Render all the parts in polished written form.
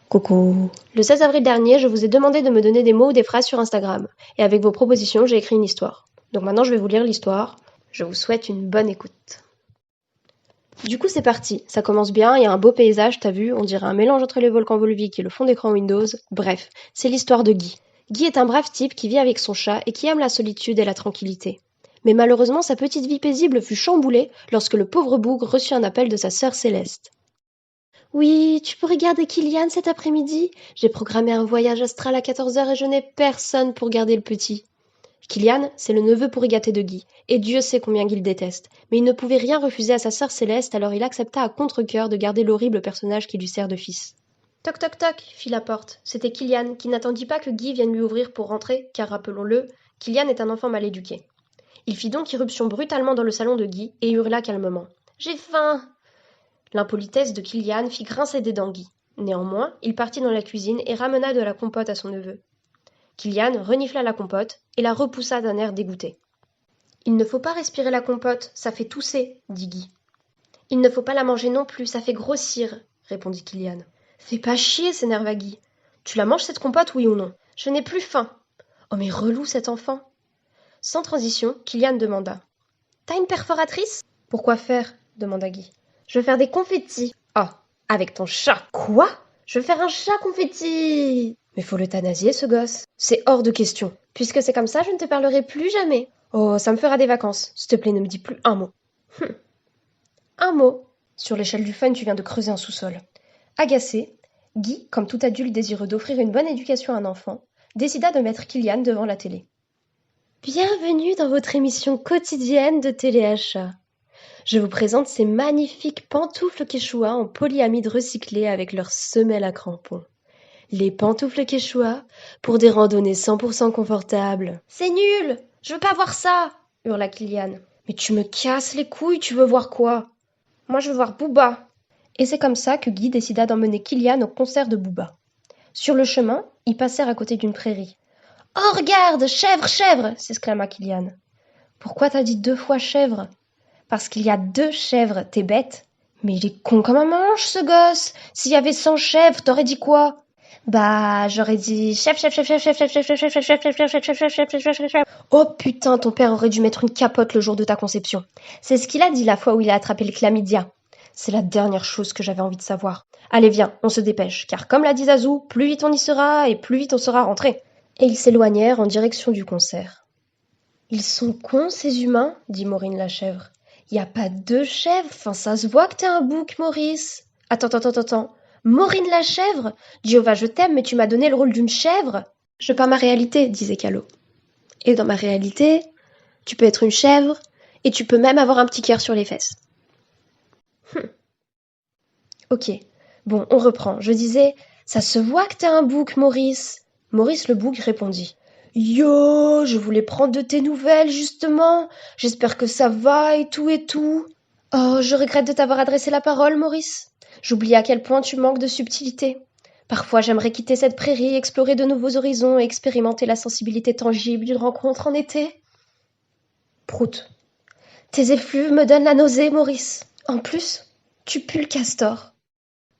Coucou. Le 16 avril dernier, je vous ai demandé de me donner des mots ou des phrases sur Instagram. Et avec vos propositions, j'ai écrit une histoire. Donc maintenant, je vais vous lire l'histoire. Je vous souhaite une bonne écoute. Du coup, c'est parti. Ça commence bien, il y a un beau paysage, t'as vu, on dirait un mélange entre les volcans Volvic et le fond d'écran Windows. Bref, c'est l'histoire de Guy. Guy est un brave type qui vit avec son chat et qui aime la solitude et la tranquillité. Mais malheureusement, sa petite vie paisible fut chamboulée lorsque le pauvre bougre reçut un appel de sa sœur Céleste. Oui, tu pourrais garder Kylian cet après-midi? J'ai programmé un voyage astral à 14h et je n'ai personne pour garder le petit. Kylian, c'est le neveu pourri gâté de Guy, et Dieu sait combien Guy le déteste. Mais il ne pouvait rien refuser à sa sœur Céleste, alors il accepta à contre-cœur de garder l'horrible personnage qui lui sert de fils. Toc toc toc, fit la porte. C'était Kylian, qui n'attendit pas que Guy vienne lui ouvrir pour rentrer, car rappelons-le, Kylian est un enfant mal éduqué. Il fit donc irruption brutalement dans le salon de Guy et hurla calmement. J'ai faim! L'impolitesse de Kylian fit grincer des dents Guy. Néanmoins, il partit dans la cuisine et ramena de la compote à son neveu. Kylian renifla la compote et la repoussa d'un air dégoûté. Il ne faut pas respirer la compote, ça fait tousser, dit Guy. Il ne faut pas la manger non plus, ça fait grossir, répondit Kylian. Fais pas chier, s'énerva Guy. Tu la manges cette compote, oui ou non? Je n'ai plus faim. Oh mais relou cet enfant. Sans transition, Kylian demanda. T'as une perforatrice? Pourquoi faire? Demanda Guy. Je veux faire des confettis. Ah, avec ton chat. Quoi? Je veux faire un chat confetti. Mais faut l'euthanasier, ce gosse. C'est hors de question. Puisque c'est comme ça, je ne te parlerai plus jamais. Oh, ça me fera des vacances. S'il te plaît, ne me dis plus un mot. Un mot. Sur l'échelle du fun, tu viens de creuser un sous-sol. Agacé, Guy, comme tout adulte désireux d'offrir une bonne éducation à un enfant, décida de mettre Kylian devant la télé. Bienvenue dans votre émission quotidienne de téléachat. Je vous présente ces magnifiques pantoufles Quechua en polyamide recyclé avec leurs semelles à crampons. Les pantoufles Quechua pour des randonnées 100% confortables. C'est nul! Je veux pas voir ça! Hurla Kylian. Mais tu me casses les couilles, tu veux voir quoi? Moi je veux voir Booba. Et c'est comme ça que Guy décida d'emmener Kylian au concert de Booba. Sur le chemin, ils passèrent à côté d'une prairie. Oh regarde, chèvre, chèvre! S'exclama Kylian. Pourquoi t'as dit 2 fois chèvre? Parce qu'il y a 2 chèvres, t'es bête? Mais il est con comme un manche, ce gosse! S'il y avait 100 chèvres, t'aurais dit quoi? Bah, j'aurais dit chef, chef, chef, chef, chef, chef, chef, chef, chef, chef, chef, chef, chef, chef, chef, chef, chef, chef, chef, chef. Oh putain, ton père aurait dû mettre une capote le jour de ta conception. C'est ce qu'il a dit la fois où il a attrapé le chlamydia. C'est la dernière chose que j'avais envie de savoir. Allez, viens, on se dépêche, car comme l'a dit Zazou, plus vite on y sera et plus vite on sera rentré. Et ils s'éloignèrent en direction du concert. Ils sont cons, ces humains, dit Maureen la chèvre. Y a pas 2 chèvres, enfin ça se voit que t'es un bouc, Maurice. Attends. Maureen la chèvre? Giova, je t'aime, mais tu m'as donné le rôle d'une chèvre. Je peins ma réalité, disait Calo. Et dans ma réalité, tu peux être une chèvre, et tu peux même avoir un petit cœur sur les fesses. Ok, bon, on reprend. Je disais, ça se voit que t'es un bouc, Maurice. Maurice le bouc répondit. Yo, je voulais prendre de tes nouvelles, justement. J'espère que ça va et tout et tout. Oh, je regrette de t'avoir adressé la parole, Maurice. J'oublie à quel point tu manques de subtilité. Parfois, j'aimerais quitter cette prairie, explorer de nouveaux horizons et expérimenter la sensibilité tangible d'une rencontre en été. Prout. Tes effluves me donnent la nausée, Maurice. En plus, tu pues le castor.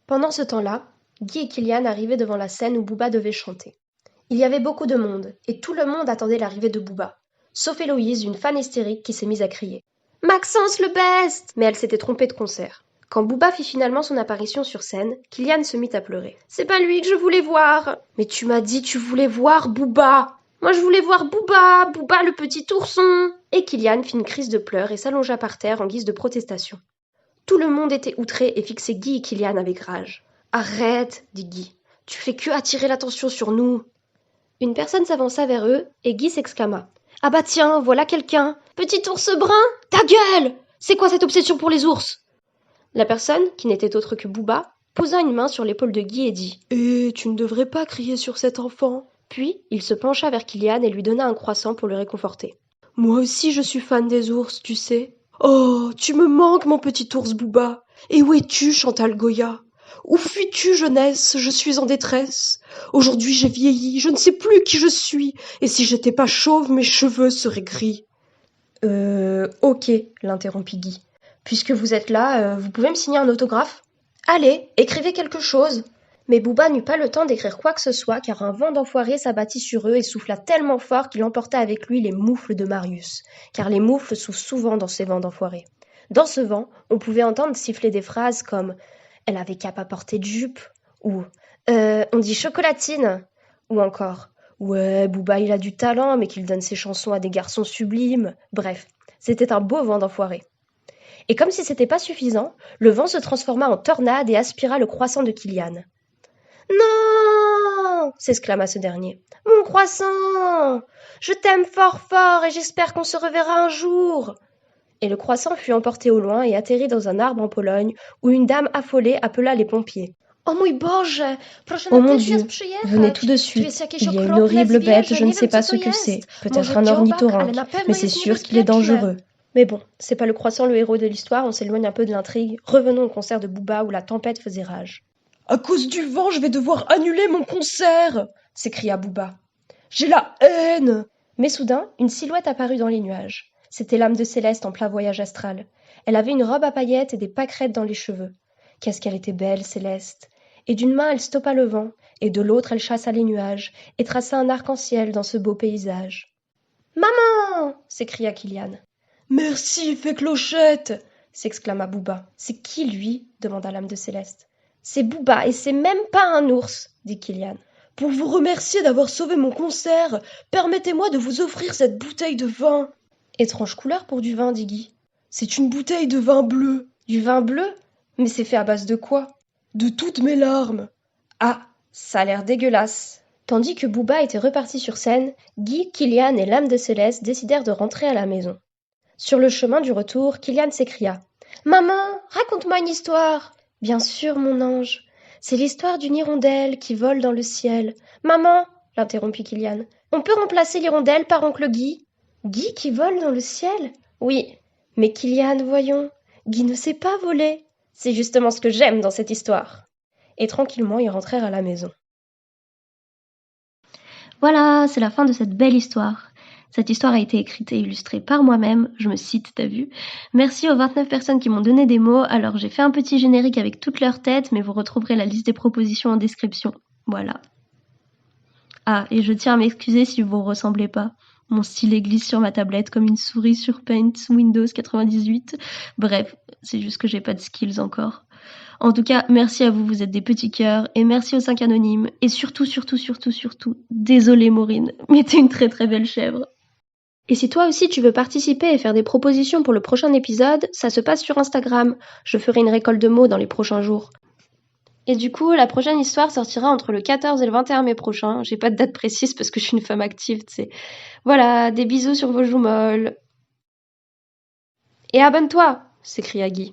Pendant ce temps-là, Guy et Kylian arrivaient devant la scène où Booba devait chanter. Il y avait beaucoup de monde, et tout le monde attendait l'arrivée de Booba, sauf Héloïse, une fan hystérique qui s'est mise à crier. Maxence le best! Mais elle s'était trompée de concert. Quand Booba fit finalement son apparition sur scène, Kylian se mit à pleurer. C'est pas lui que je voulais voir! Mais tu m'as dit tu voulais voir Booba! Moi je voulais voir Booba! Booba le petit ourson! Et Kylian fit une crise de pleurs et s'allongea par terre en guise de protestation. Tout le monde était outré et fixait Guy et Kylian avec rage. Arrête, dit Guy. Tu fais que attirer l'attention sur nous. Une personne s'avança vers eux et Guy s'exclama. Ah bah tiens, voilà quelqu'un. Petit ours brun? Ta gueule! C'est quoi cette obsession pour les ours? La personne, qui n'était autre que Booba, posa une main sur l'épaule de Guy et dit. Tu ne devrais pas crier sur cet enfant. Puis, il se pencha vers Kylian et lui donna un croissant pour le réconforter. Moi aussi je suis fan des ours, tu sais. Oh, tu me manques, mon petit ours Booba. Et où es-tu, Chantal Goya? Où fuis-tu, jeunesse? Je suis en détresse. Aujourd'hui j'ai vieilli, je ne sais plus qui je suis. Et si j'étais pas chauve, mes cheveux seraient gris. Ok, l'interrompit Guy. Puisque vous êtes là, vous pouvez me signer un autographe? Allez, écrivez quelque chose. Mais Booba n'eut pas le temps d'écrire quoi que ce soit car un vent d'enfoirés s'abattit sur eux et souffla tellement fort qu'il emporta avec lui les moufles de Marius, car les moufles soufflent souvent dans ces vents d'enfoirés. Dans ce vent, on pouvait entendre siffler des phrases comme « Elle avait qu'à pas porter de jupe » ou « On dit chocolatine » ou encore « Ouais, Booba il a du talent mais qu'il donne ses chansons à des garçons sublimes ». Bref, c'était un beau vent d'enfoirés. Et comme si c'était pas suffisant, le vent se transforma en tornade et aspira le croissant de Kylian. « Non !» s'exclama ce dernier. « Mon croissant ! Je t'aime fort fort et j'espère qu'on se reverra un jour !» Et le croissant fut emporté au loin et atterrit dans un arbre en Pologne, où une dame affolée appela les pompiers. O mój Boże, proszę Oh mon natychmiast Dieu, przyjechać. venez tout de Tu suite. jest jakieś Il y a une okropne horrible bête, zwierzę, je ne nie sais wiem, pas co ce to que c'est. jest. Peut-être Może un dziobak, ale ornithorynque, na pewno mais c'est jest sûr qu'il est niebezpieczne. dangereux. Mais bon, c'est pas le croissant le héros de l'histoire, on s'éloigne un peu de l'intrigue. Revenons au concert de Booba où la tempête faisait rage. À cause du vent, je vais devoir annuler mon concert, s'écria Booba. J'ai la haine. Mais soudain, une silhouette apparut dans les nuages. C'était l'âme de Céleste en plein voyage astral. Elle avait une robe à paillettes et des pâquerettes dans les cheveux. Qu'est-ce qu'elle était belle, Céleste. Et d'une main, elle stoppa le vent, et de l'autre, elle chassa les nuages, et traça un arc-en-ciel dans ce beau paysage. « Maman !» s'écria Kylian. « Merci, fée Clochette !» s'exclama Booba. « C'est qui, lui ?» demanda l'âme de Céleste. « C'est Booba, et c'est même pas un ours !» dit Kylian. « Pour vous remercier d'avoir sauvé mon concert, permettez-moi de vous offrir cette bouteille de vin. » « Étrange couleur pour du vin, dit Guy. »« C'est une bouteille de vin bleu. »« Du vin bleu ? Mais c'est fait à base de quoi ?»« De toutes mes larmes. »« Ah, ça a l'air dégueulasse. » Tandis que Booba était reparti sur scène, Guy, Kylian et l'âme de Céleste décidèrent de rentrer à la maison. Sur le chemin du retour, Kylian s'écria « Maman, raconte-moi une histoire !»« Bien sûr, mon ange. C'est l'histoire d'une hirondelle qui vole dans le ciel. »« Maman, l'interrompit Kylian, on peut remplacer l'hirondelle par oncle Guy ?»« Guy qui vole dans le ciel ? Oui. Mais Kylian, voyons, Guy ne sait pas voler. C'est justement ce que j'aime dans cette histoire. » Et tranquillement, ils rentrèrent à la maison. Voilà, c'est la fin de cette belle histoire. Cette histoire a été écrite et illustrée par moi-même, je me cite, t'as vu. Merci aux 29 personnes qui m'ont donné des mots, alors j'ai fait un petit générique avec toutes leurs têtes, mais vous retrouverez la liste des propositions en description. Voilà. Ah, et je tiens à m'excuser si vous ne ressemblez pas. Mon stylet glisse sur ma tablette comme une souris sur Paint Windows 98. Bref, c'est juste que j'ai pas de skills encore. En tout cas, merci à vous, vous êtes des petits cœurs, et merci aux 5 anonymes, et surtout, désolée Maureen, mais t'es une très très belle chèvre. Et si toi aussi tu veux participer et faire des propositions pour le prochain épisode, ça se passe sur Instagram. Je ferai une récolte de mots dans les prochains jours. Et du coup, la prochaine histoire sortira entre le 14 et le 21 mai prochain. J'ai pas de date précise parce que je suis une femme active, tu sais. Voilà, des bisous sur vos joues molles. Et abonne-toi, s'écria Guy.